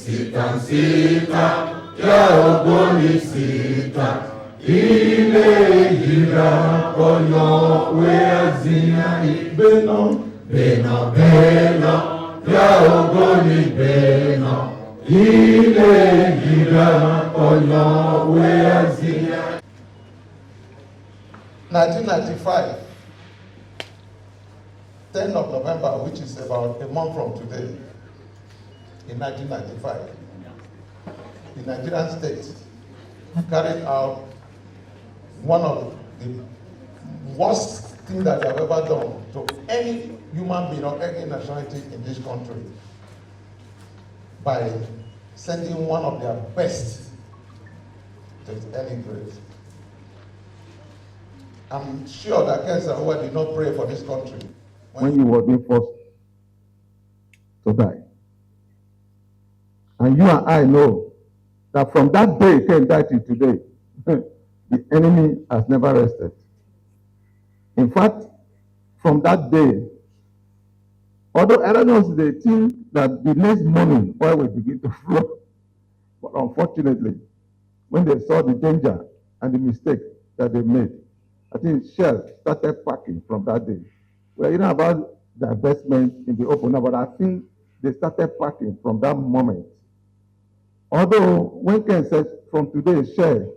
Sita sita ya Ogoni sita ile gira kono weazia beno beno beno ya Ogoni beno ile gira kono weazia. 1995, 10th of November, which is about a month from today, in 1995, the Nigerian state carried out one of the worst things that they have ever done to any human being or any nationality in this country by sending one of their best to any grave. I'm sure that Saro-Wiwa did not pray for this country when you were being forced to die. And you and I know that from that day it came died to today, the enemy has never rested. In fact, from that day, although I don't know, they think that the next morning oil will begin to flow. But unfortunately, when they saw the danger and the mistake that they made, I think Shell started packing from that day. Well, you know about the investment in the open, but I think they started packing from that moment. Although when Ken said from today, Shell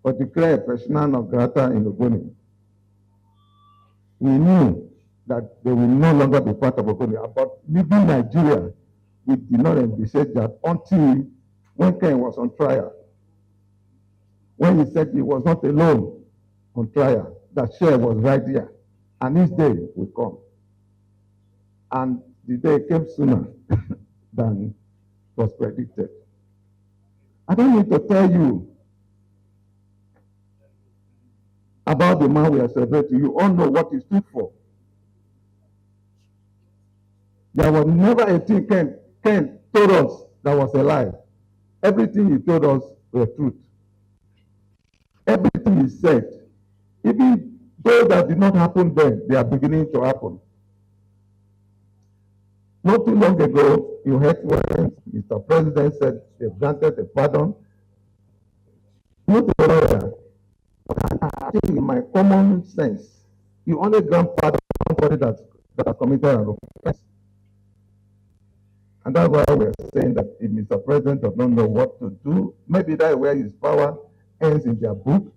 will declare persona non grata in Ogoni, we knew that they will no longer be part of Ogoni. But leaving Nigeria, we did not envisage that until when Ken was on trial. When he said he was not alone on trial, that Shell was right there, and his day will come. And the day came sooner than was predicted. I don't need to tell you about the man we are celebrating. You all know what he stood for. There was never a thing Ken told us that was a lie. Everything he told us was truth. Everything he said, even those that did not happen then, they are beginning to happen. Not too long ago, you heard when Mr. President said they granted a pardon. Not a lawyer. I think in my common sense, you only grant pardon to somebody that has committed an offense. And that's why we're saying that if Mr. President does not know what to do, maybe that's where his power ends in their book.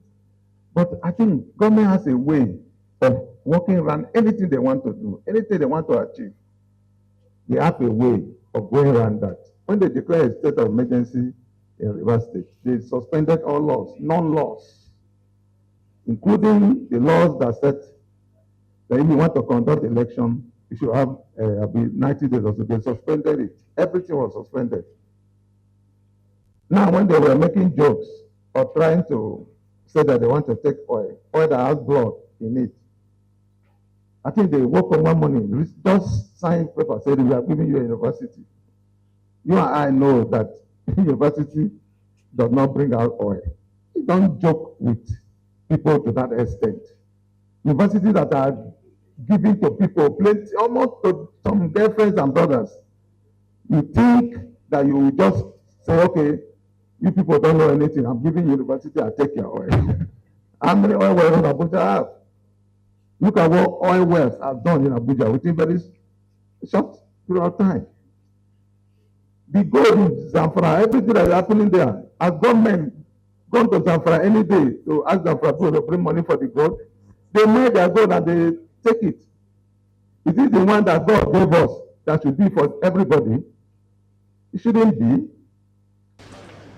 But I think government has a way of working around anything they want to do, anything they want to achieve. They have a way of going around that. When they declare a state of emergency in Rivers State, they suspended all laws, non-laws, including the laws that said that if you want to conduct election, you should have 90 days or so. They suspended it. Everything was suspended. Now, when they were making jokes or trying to say that they want to take oil that has blood in it, I think they woke up one morning, just signed paper saying we are giving you a university. You and I know that university does not bring out oil. You don't joke with people to that extent. Universities that are giving to people plenty, almost to some girlfriends and brothers. You think that you will just say, okay, you people don't know anything. I'm giving university, I take your oil. How many oil wells in Abuja have? Look at what oil wells have done in Abuja within very short period of time. The gold in Zamfara, everything that is happening there, has government gone to Zamfara any day to ask Zamfara to bring money for the gold? They made their gold and they take it. Is it the one that God gave us that should be for everybody? It shouldn't be.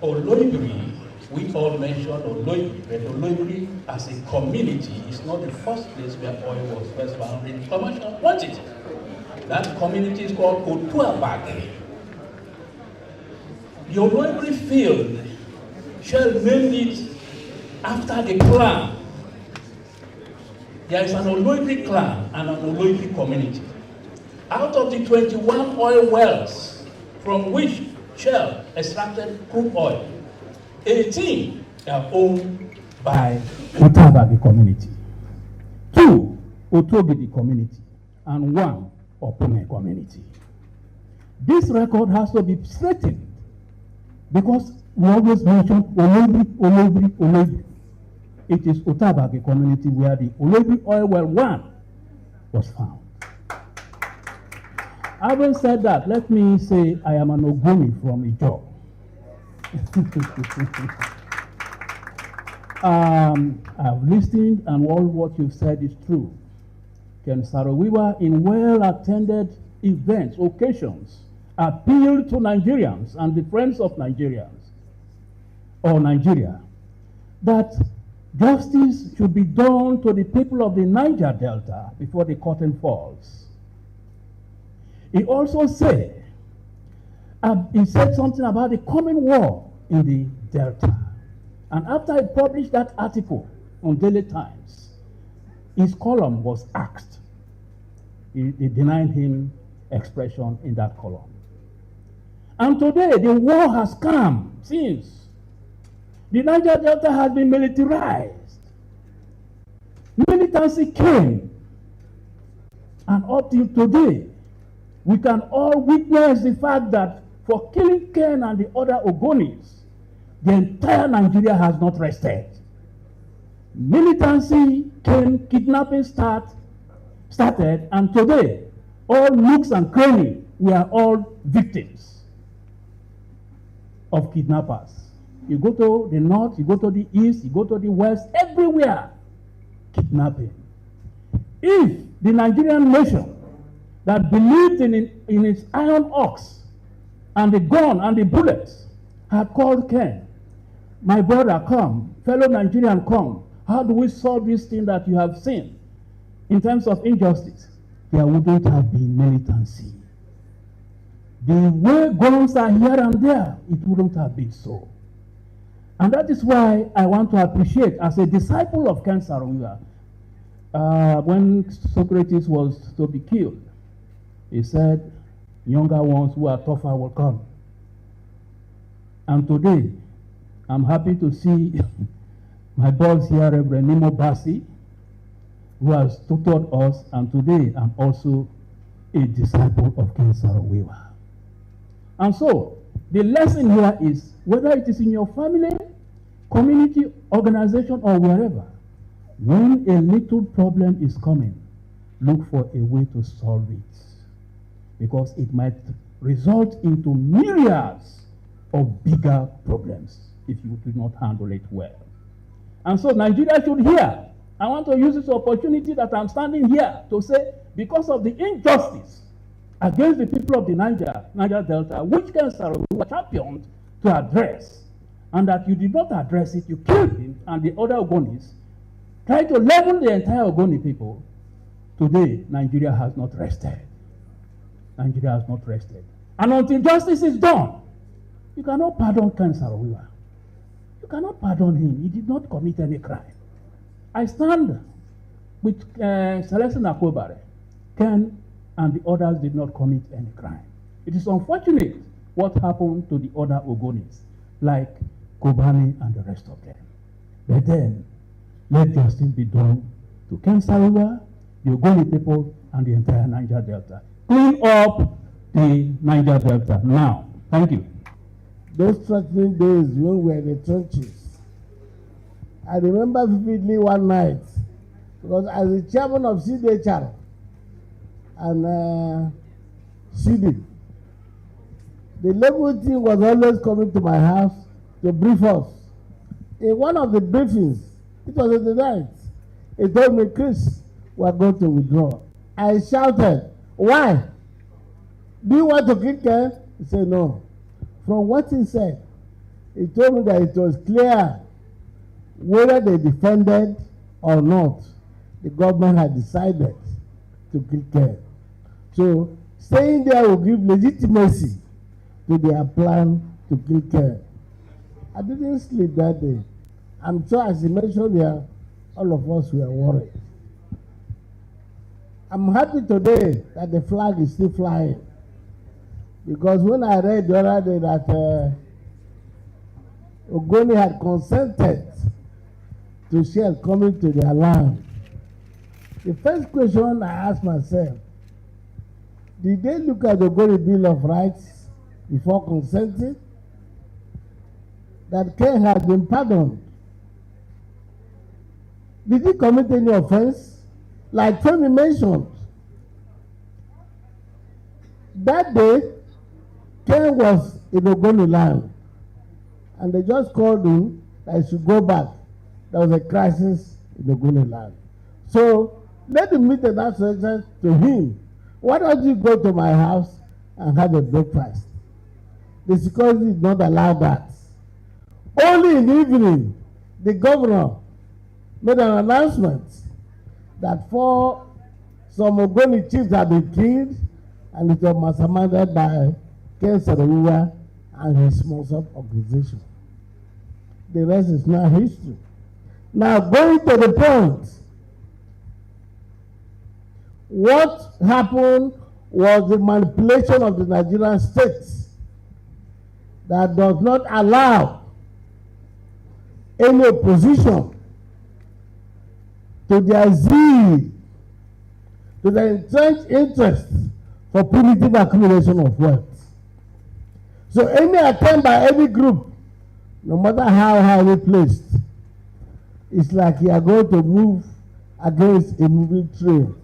Oloibri, we all mentioned Oloibri, but Oloibri as a community is not the first place where oil was first found in commercial quantity. That community is called Akpoti-Uduaghan. The Oloibri field Shell named it after the clan. There is an Oloibri clan and an Oloibri community. Out of the 21 oil wells from which Shell extracted crude oil, 18 are owned by Akpoti-Uduaghan community, 2 Otogidi community, and 1 Opome community. This record has to be straightened Because we always mention Oloibri. It is Otabage community where the Oloibri oil well 1 was found. Having said that, let me say I am an Ogoni from Ijo. I've listened and all what you've said is true. Ken Saro-Wiwa in well-attended events, occasions, appealed to Nigerians and the friends of Nigerians or Nigeria that justice should be done to the people of the Niger Delta before the curtain falls. He also said, something about the coming war in the Delta. And after he published that article on Daily Times, his column was axed. They denied him expression in that column. And today, the war has come since. The Niger Delta has been militarized. Militancy came. And up till today, we can all witness the fact that for killing Ken and the other Ogonis, the entire Nigeria has not rested. Militancy came, kidnapping started, and today, all nooks and crannies, we are all victims of kidnappers. You go to the north, you go to the east, you go to the west, everywhere, kidnapping. If the Nigerian nation that believed in its iron ox and the gun and the bullets had called Ken, my brother, come, fellow Nigerian, come, how do we solve this thing that you have seen in terms of injustice? There wouldn't have been militancy. The way guns are here and there, it wouldn't have been so. And that is why I want to appreciate, as a disciple of Ken Saro-Wiwa, when Socrates was to be killed, he said, younger ones who are tougher will come. And today, I'm happy to see my boss here, Reverend Nemo Basi, who has tutored us, and today I'm also a disciple of Ken Saro-Wiwa. And so, the lesson here is, whether it is in your family, community, organization, or wherever, when a little problem is coming, look for a way to solve it. Because it might result into myriads of bigger problems if you do not handle it well. And so Nigeria should hear. I want to use this opportunity that I'm standing here to say, because of the injustice against the people of the Niger Delta, which Ken Saro-Wiwa championed to address, and that you did not address it, you killed him and the other Ogonis, tried to level the entire Ogoni people. Today, Nigeria has not rested. Nigeria has not rested. And until justice is done, you cannot pardon Ken Saro-Wiwa. You cannot pardon him. He did not commit any crime. I stand with Celestine Akpobare. Ken and the others did not commit any crime. It is unfortunate what happened to the other Ogonis, like Kobani and the rest of them. But then, let justice be done to Ken Saro-Wiwa, the Ogoni people, and the entire Niger Delta. Clean up the Niger Delta now. Thank you. Those threatening days when we were in the trenches, I remember vividly one night, because as the chairman of CDHR and CD, the level team was always coming to my house to brief us. In one of the briefings, it was in the night, he told me, Chris, we are going to withdraw. I shouted, why? Do you want to kill Ken? He said, no. From what he said, he told me that it was clear whether they defended or not, the government had decided to kill Ken. So staying there will give legitimacy to their plan to kill Ken. I didn't sleep that day. I'm sure, as he mentioned here, all of us were worried. I'm happy today that the flag is still flying. Because when I read the other day that Ogoni had consented to shell coming to their land, the first question I asked myself, did they look at the Ogoni Bill of Rights before consenting? that Ken had been pardoned. Did he commit any offense? Like Femi mentioned, that day, Ken was in Ogoni land, and they just called him that he should go back. There was a crisis in Ogoni land. So let him meet an association to him. Why don't you go to my house and have a breakfast? The security did not allow that. Only in the evening, the governor made an announcement that some Ogoni chiefs had been killed, and it was masterminded by Saro-Wiwa and his small organization. The rest is now history. Now, going to the point, what happened was the manipulation of the Nigerian state that does not allow any opposition to their zeal, to their entrenched interest for punitive accumulation of wealth. So any attempt by any group, no matter how highly placed, it's like you are going to move against a moving train.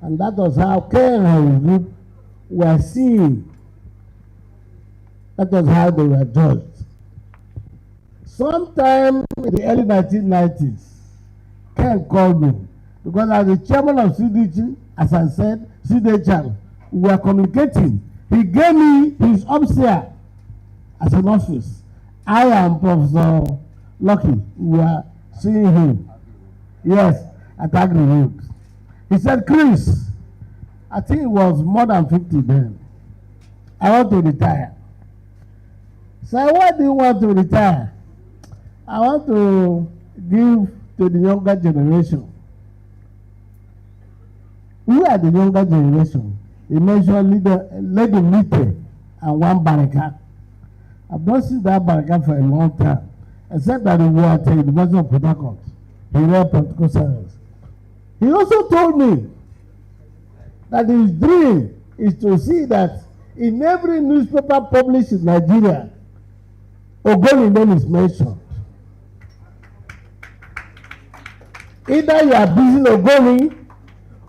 And that was how Ken and his group were seen. That was how they were judged. Sometime in the early 1990s, Ken called me because as the chairman of CDG, as I said, CDG, we were communicating. He gave me his upstairs as an office. I am Professor Lucky. We were seeing him. Yes, at Agri Road. He said, Chris, I think it was more than 50 then. I want to retire. So why do you want to retire? I want to give to the younger generation. Who are the younger generation? He mentioned Lady Mite and one Baraka. I've not seen that Baraka for a long time, except that he was at the University of Port Harcourt. He read political science. He also told me that his dream is to see that in every newspaper published in Nigeria, Ogoni name is mentioned. Either you are praising Ogoni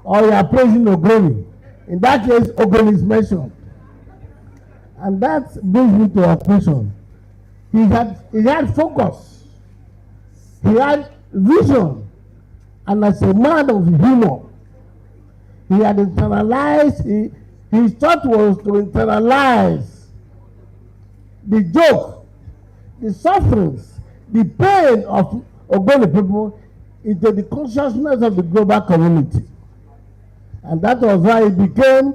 or you are praising Ogoni. In that case, Ogoni is mentioned. And that brings me to a question. He had focus. He had vision. And as a man of humor, he had internalized, his thought was to internalize the joke, the sufferings, the pain of Ogoni people into the consciousness of the global community. And that was why he became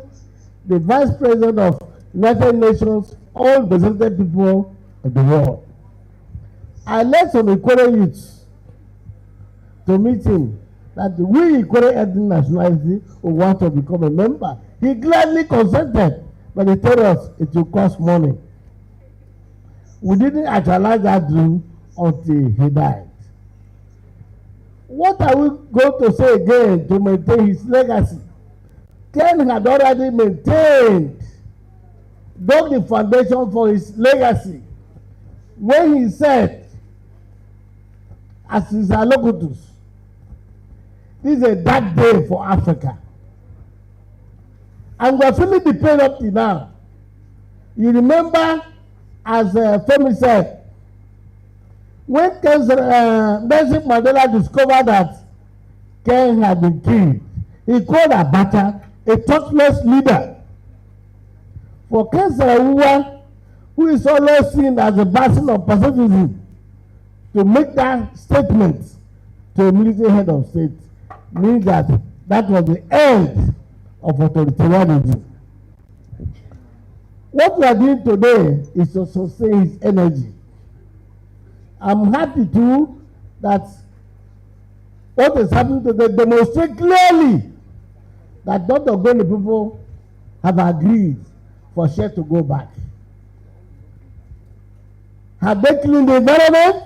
the vice president of United Nations, all represented people of the world. I led some Equatorial youths to meet him that we Equatorial ethnic nationality who want to become a member. He gladly consented, but he told us it will cost money. We didn't actualize that dream until he died. What are we going to say again to maintain his legacy? Ken had already maintained, dug the foundation for his legacy when he said, as his allocutus, this is a dark day for Africa. And we're feeling the pain up to now. You remember, as Femi said, when Nelson Mandela discovered that Ken had been killed, he called Abacha a thoughtless leader. For Ken Saro-Wiwa, who is always seen as a bastion of pacifism, to make that statement to a military head of state means that that was the end of authoritarianism. What we are doing today is to sustain his energy. I'm happy too that what is happening today demonstrates clearly that not the Ogoni people have agreed for Share to go back. Have they cleaned the environment?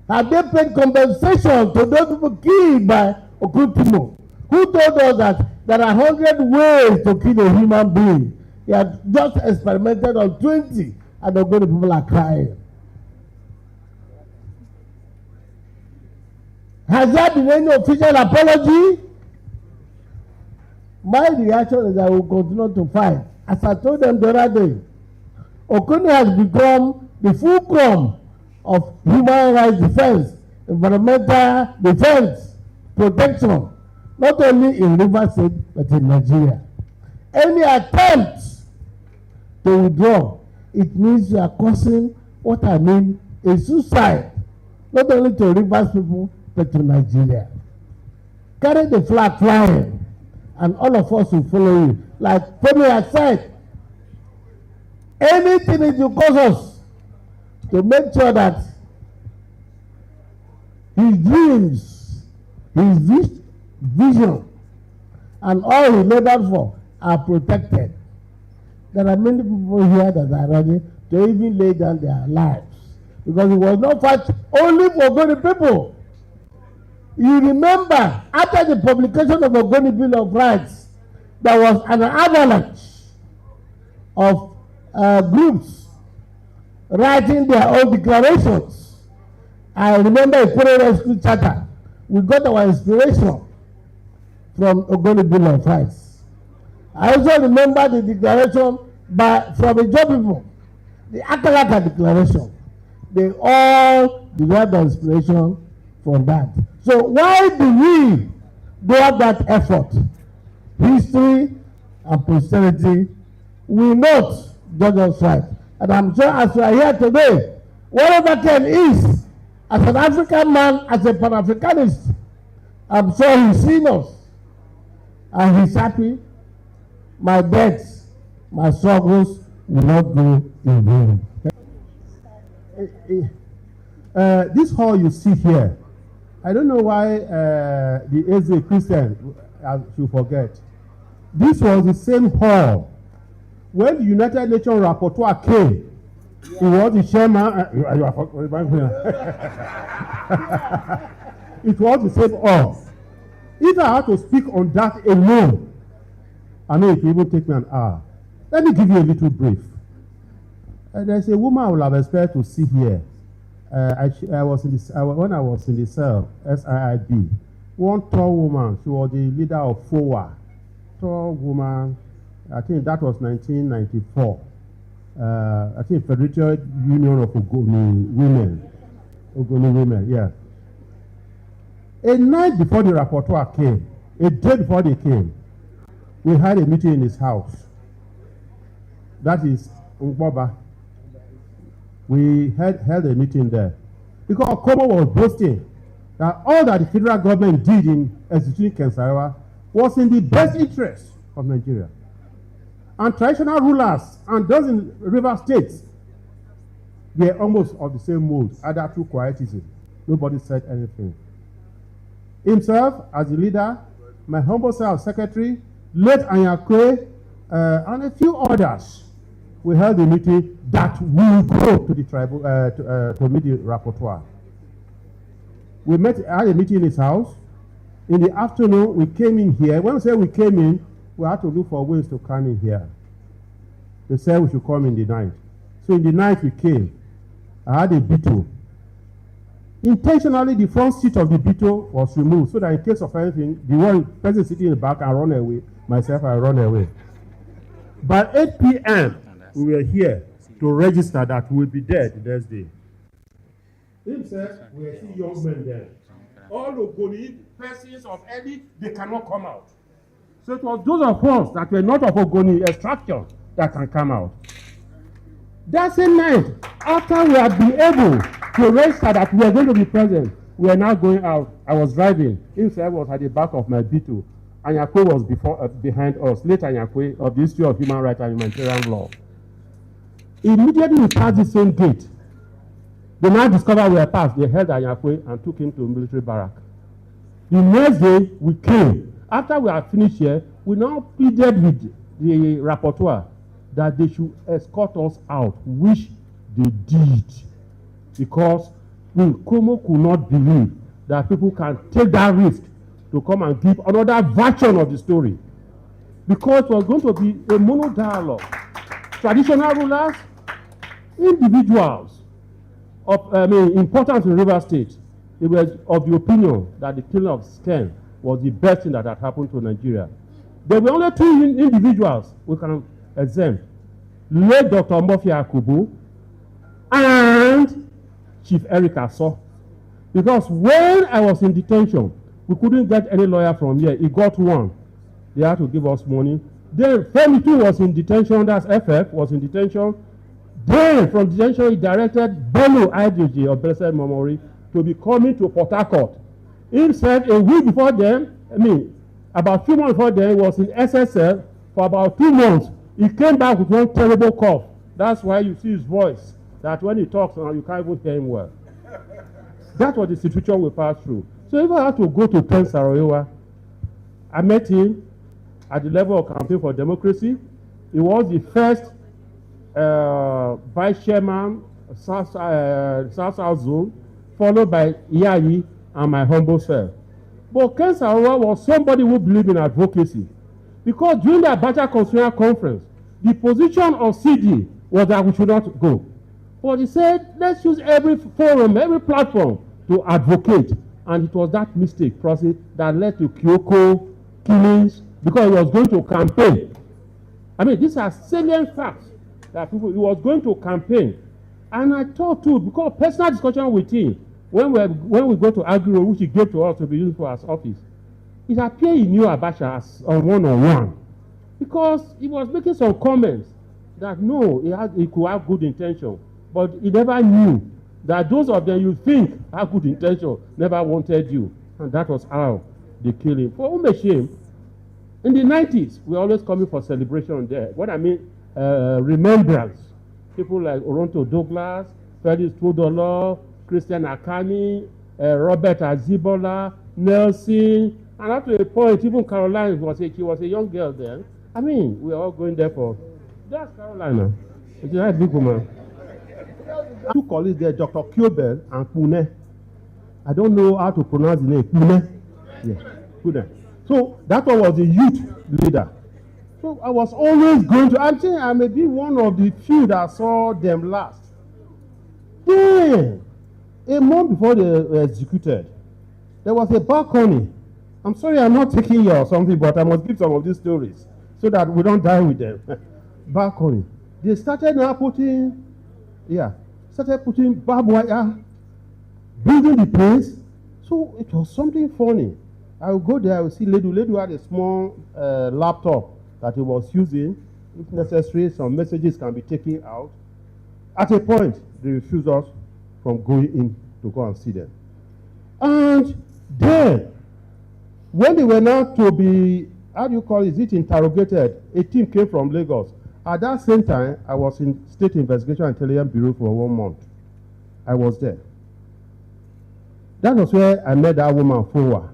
Have they paid compensation to those people killed by Okutimo? Who told us that there are 100 ways to kill a human being? He had just experimented on 20, and the Ogoni people are crying. Has there been any official apology? My reaction is I will continue to fight. As I told them the other day, Ogoni has become the fulcrum of human rights defense, environmental defense, protection, not only in Rivers State, but in Nigeria. Any attempt to withdraw, it means you are causing what I mean a suicide, not only to Rivers people, but to Nigeria. Carry the flag flying, and all of us will follow you. Like Femi has said, anything it will cause us to make sure that his dreams, his vision, and all he labored for are protected. There are many people here that are ready to even lay down their lives, because it was not fight only for Ogoni people. You remember, after the publication of Ogoni Bill of Rights, there was an avalanche of groups writing their own declarations. I remember a Pro Rescue Charter. We got our inspiration from Ogoni Bill of Rights. I also remember the declaration from the job people, the Akalaka Declaration. They all derived their inspiration from that. So why do we do have that effort? History and posterity will not judge us right. And I'm sure as we are here today, whatever Ken is, as an African man, as a Pan-Africanist, I'm sure he's seen us. And he's happy. My debts, my struggles will not go in vain. This hall you see here, I don't know why the Eze Christian should forget. This was the same hall when the United Nations rapporteur came. He was the chairman. It was the same hall. If I had to speak on that alone, I know it will even take me an hour. Let me give you a little brief. There's a woman I would have expected to see here. When I was in the cell, SIIB, one tall woman, she was the leader of FOA. Tall woman, I think that was 1994. I think Federated Union of Ogoni Women. Ogoni Women, yeah. A night before the rapporteur came, a day before they came, we had a meeting in his house. That is Ngboba. We held a meeting there. Because Okomo was boasting that all that the federal government did in executing Ken Saro-Wiwa was in the best interest of Nigeria. And traditional rulers and those in river states were almost of the same mood, either through quietism. Nobody said anything. Himself, as the leader, my humble self secretary, late Anyakwe, and a few others, we held a meeting that will go to the tribal to meet the rapporteur. We had a meeting in his house. In the afternoon, we came in here. When we say we came in, we had to look for ways to come in here. They said we should come in the night. So in the night we came. I had a beetle. Intentionally, the front seat of the beetle was removed so that in case of anything, the one person sitting in the back and run away. Myself, I run away. By 8 p.m., we were here to register that we will be there the next day. Himself, we were still young men there. All Ogoni persons of any, they cannot come out. So it was those of us that were not of Ogoni extraction that can come out. That same night, after we had been able to register that we are going to be present, we are now going out. I was driving. Himself was at the back of my beetle. Anyakwe was behind us. Later Anyakwe of the history of human rights and humanitarian law. Immediately we passed the same gate. They now discovered we were passed. They held Anyakwe and took him to a military barrack. The next day we came. After we had finished here, we now pleaded with the rapporteur that they should escort us out, which they did. Because Nkomo could not believe that people can take that risk to come and give another version of the story. Because it was going to be a mono dialogue. Traditional rulers, individuals of importance in River State, they were of the opinion that the killing of Ken was the best thing that had happened to Nigeria. There were only two individuals we can exempt: late Dr. Murphy Akubu and Chief Eric Aso. Because when I was in detention, we couldn't get any lawyer from here. He got one. They had to give us money. Then Femi too was in detention. That's FF was in detention. Then from detention, he directed Bello IJJ of Blessed Memory to be coming to Port Harcourt. He said a week before then, about 2 months before then, he was in SSL for about 2 months. He came back with one terrible cough. That's why you see his voice, that when he talks now, you can't even hear him well. That was the situation we passed through. So if I had to go to Ken Saro-Wiwa, I met him at the level of Campaign for Democracy. He was the first vice chairman of South Zone, followed by Iyayi and my humble self. But Ken Saro-Wiwa was somebody who believed in advocacy. Because during the Abacha Constitutional Conference, the position of CD was that we should not go. But he said, let's use every forum, every platform to advocate. And it was that mistake process that led to Kyoko killings, because he was going to campaign. These are salient facts that he was going to campaign. And I thought too, because personal discussion with him, when we go to Agro, which he gave to us to be used for his office, it appeared he knew Abacha as on one-on-one. Because he was making some comments that no, he could have good intention. But he never knew that those of them you think have good intention never wanted you. And that was how they killed him. For whom a shame, in the 90s, we were always coming for celebration there. What I mean, remembrance. People like Oronto Douglas, Felix Tudolo, Christian Akani, Robert Azibola, Nelson, and up to a point, even Caroline she was a young girl then. We were all going there for, that's Carolina. It's a nice big woman. Two colleagues there, Dr. Kyobel and Pune. I don't know how to pronounce the name. Pune. Yeah, Pune. So that one was the youth leader. So I was always going to, I think I may be one of the few that saw them last. Then, a month before they were executed, there was a balcony. I'm sorry I'm not taking you or something, but I must give some of these stories so that we don't die with them. Balcony. They started now putting barbed wire, building the place. So it was something funny. I would go there, I would see Ledu. Ledu had a small laptop that he was using. If necessary, some messages can be taken out. At a point, they refused us from going in to go and see them. And then, when they were now to be, interrogated, a team came from Lagos. At that same time, I was in State Investigation and Intelligence Bureau for 1 month. I was there. That was where I met that woman, Fowa.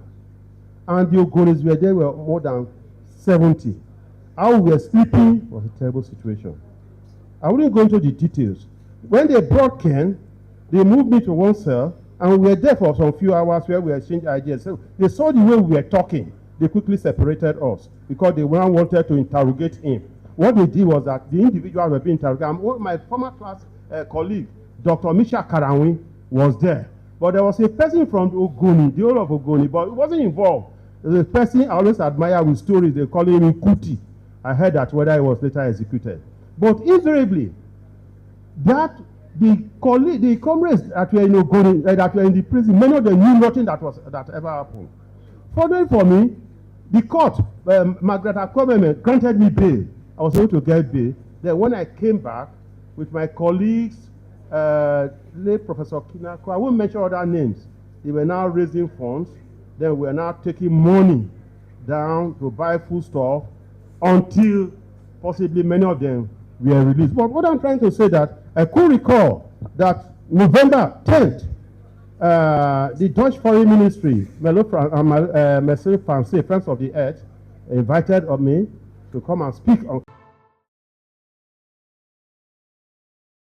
And the Ogonis were there, were more than 70. How we were sleeping was a terrible situation. I wouldn't go into the details. When they brought Ken, they moved me to one cell, and we were there for some few hours where we exchanged ideas. So they saw the way we were talking. They quickly separated us because they wanted to interrogate him. What they did was that the individuals were being interrogated. My former class colleague, Dr. Misha Karanwi, was there. But there was a person from Ogoni, the whole of Ogoni, but he wasn't involved. There's a person I always admire with stories, they call him Kuti. I heard that whether he was later executed. But invariably, that the comrades that were in Ogoni, that were in the prison, many of them knew nothing that ever happened. Fortunately for me, the court, Margaret Akpoti-Uduaghan, granted me bail. I was able to get bail. Then when I came back with my colleagues, late Professor Kinako, I won't mention other names. They were now raising funds. Then we were now taking money down to buy food stuff until possibly many of them were released. But what I'm trying to say that I could recall that November 10th, the Dutch Foreign Ministry, Messe Francais, Friends of the Earth, invited me to come and speak on